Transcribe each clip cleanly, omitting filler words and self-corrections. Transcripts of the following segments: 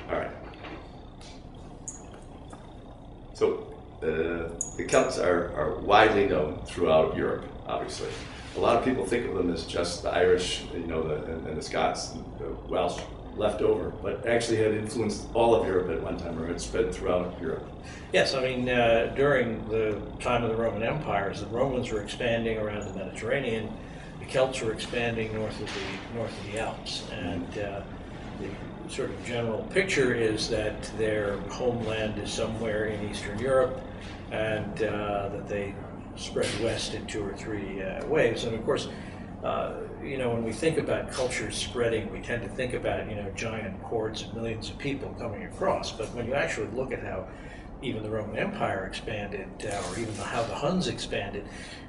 All right. So the Celts are widely known throughout Europe, obviously. A lot of people think of them as just the Irish, and the Scots, and the Welsh left over, but actually had influenced all of Europe at one time, or had spread throughout Europe. Yes, I mean, during the time of the Roman Empire, as the Romans were expanding around the Mediterranean, the Celts were expanding north of the Alps, and the sort of general picture is that their homeland is somewhere in Eastern Europe, and that they spread west in 2 or 3 waves. And of course, when we think about culture spreading, we tend to think about, giant hordes of millions of people coming across. But when you actually look at how even the Roman Empire expanded, or even how the Huns expanded,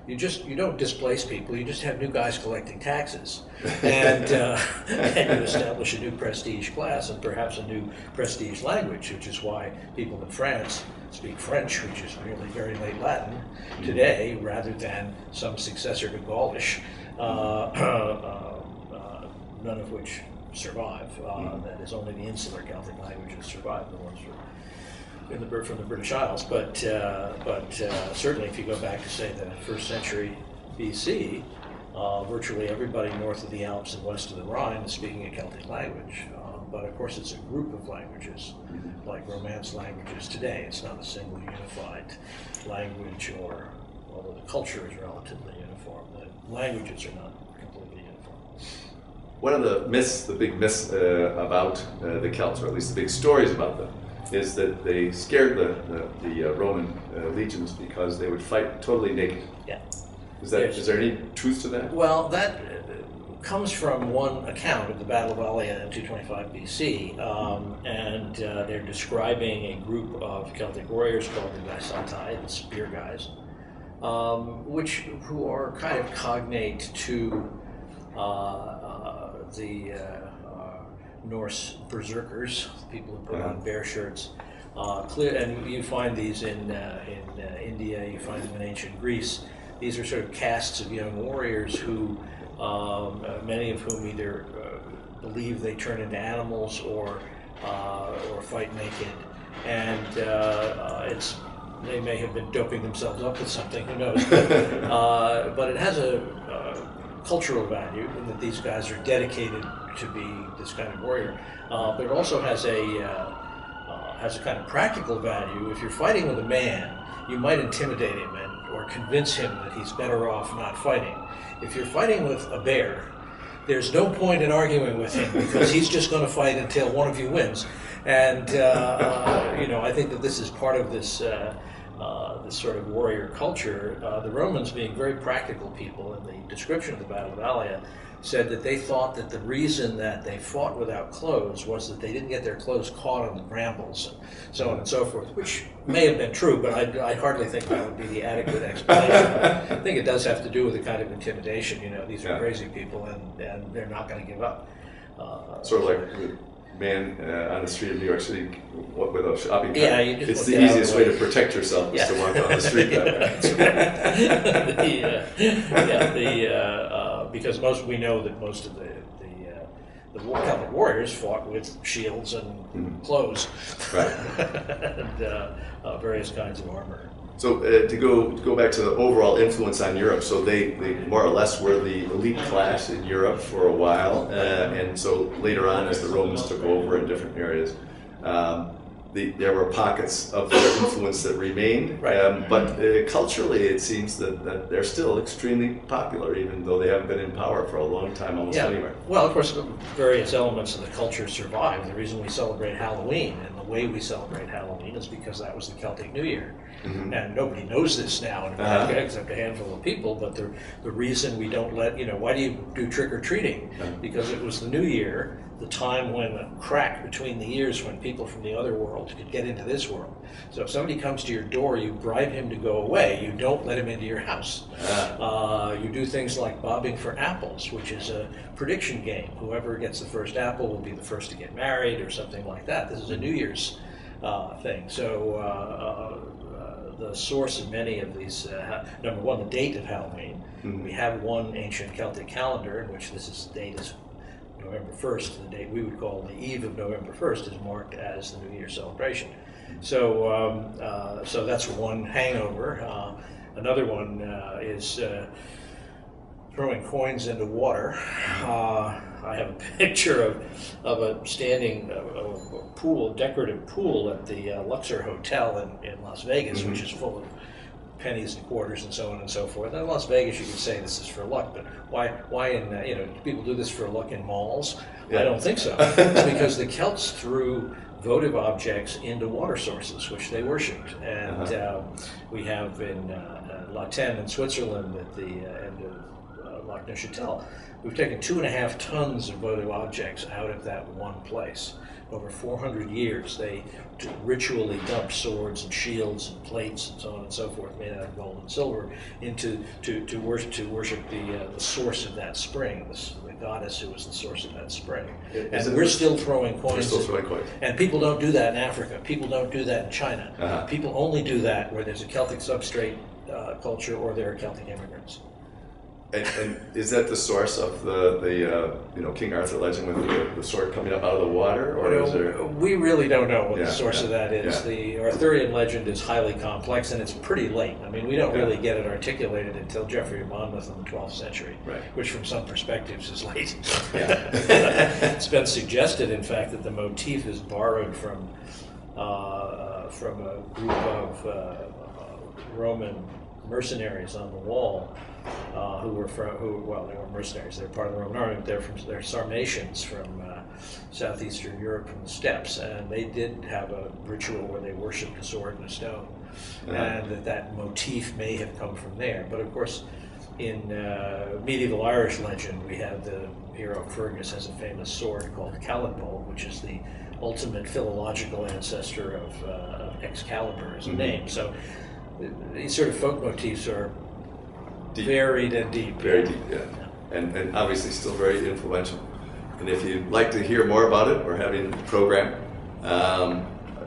you don't displace people. You just have new guys collecting taxes, and you establish a new prestige class and perhaps a new prestige language, which is why people in France speak French, which is really very late Latin today, rather than some successor to Gaulish, none of which survive. That is, only the insular Celtic languages survive, the ones from the British Isles. But certainly, if you go back to, say, the 1st century BC, virtually everybody north of the Alps and west of the Rhine is speaking a Celtic language. But of course, it's a group of languages, like Romance languages today. It's not a single unified language, although the culture is relatively uniform, the languages are not completely uniform. One of the big myths about the Celts, or at least the big stories about them, is that they scared the Roman legions because they would fight totally naked. Yeah. Is there any truth to that? Well, that comes from one account of the Battle of Melia in 225 BC, and they're describing a group of Celtic warriors called the Gaisatai, the spear guys, who are kind of cognate to the Norse berserkers, people who put on bear shirts. And you find these in India, you find them in ancient Greece. These are sort of castes of young warriors who, many of whom either believe they turn into animals or fight naked, and they may have been doping themselves up with something, who knows? But it has a cultural value in that these guys are dedicated to be this kind of warrior. But it also has a kind of practical value. If you're fighting with a man, you might intimidate him or convince him that he's better off not fighting. If you're fighting with a bear, there's no point in arguing with him because he's just going to fight until one of you wins. And I think that this is part of this sort of warrior culture. The Romans, being very practical people, in the description of the Battle of Melia, said that they thought that the reason that they fought without clothes was that they didn't get their clothes caught on the brambles, and so on and so forth, which may have been true, but I hardly think that would be the adequate explanation. I think it does have to do with a kind of intimidation. These are crazy people, and they're not going to give up. Sort of like the man on the street of New York City with a shopping cart. Yeah, it's the easiest way to protect yourself is to walk down the street that way. Because we know that most of the Celtic warriors fought with shields and clothes, right, and various kinds of armor. So to go back to the overall influence on Europe, so they more or less were the elite class in Europe for a while, and so later on, as the Romans took over in different areas, there were pockets of their influence that remained. Right. But culturally, it seems that they're still extremely popular, even though they haven't been in power for a long time almost anywhere. Well, of course, various elements of the culture survive. The reason we celebrate Halloween, and the way we celebrate Halloween, is because that was the Celtic New Year. Mm-hmm. And nobody knows this now in America except a handful of people, but the reason we don't why do you do trick-or-treating? Because it was the New Year, the time when a crack between the ears when people from the other world could get into this world. So if somebody comes to your door, you bribe him to go away. You don't let him into your house. You do things like bobbing for apples, which is a prediction game. Whoever gets the first apple will be the first to get married or something like that. This is a New Year's thing. So the source of many of these, number one, the date of Halloween. Mm-hmm. We have one ancient Celtic calendar in which this date is November 1st, the date we would call the eve of November 1st, is marked as the New Year celebration. So, so that's one hangover. Another one is throwing coins into water. I have a picture of a standing pool, decorative pool at the Luxor Hotel in Las Vegas, which is full of pennies and quarters and so on and so forth. In Las Vegas, you could say this is for luck, but why in do people do this for luck in malls? Yeah. I don't think so. It's because the Celts threw votive objects into water sources, which they worshipped, and we have in La Tène in Switzerland at the end of Lac Neuchâtel. We've taken 2.5 tons of votive objects out of that one place. Over 400 years, they ritually dumped swords and shields and plates and so on and so forth, made out of gold and silver, into to worship the source of that spring, the goddess who was the source of that spring. And we're still throwing coins. We're still throwing coins. And people don't do that in Africa. People don't do that in China. People only do that where there's a Celtic substrate culture or there are Celtic immigrants. And is that the source of the King Arthur legend with the sword coming up out of the water, or is there? We really don't know what the source of that is. Yeah. The Arthurian legend is highly complex, and it's pretty late. I mean, we don't really get it articulated until Geoffrey of Monmouth in the 12th century, which from some perspectives is late. It's been suggested, in fact, that the motif is borrowed from a group of Roman mercenaries on the wall. They were mercenaries. They're part of the Roman army. They're Sarmatians from southeastern Europe, from the steppes, and they did have a ritual where they worshipped a sword and a stone, and that motif may have come from there. But of course, in medieval Irish legend, we have the hero Fergus has a famous sword called Calico, which is the ultimate philological ancestor of Excalibur as a name. So these sort of folk motifs are deep. Varied and deep. Very deep, yeah. And obviously still very influential. And if you'd like to hear more about it, we're having a program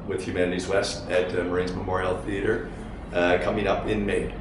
with Humanities West at Marines Memorial Theater coming up in May.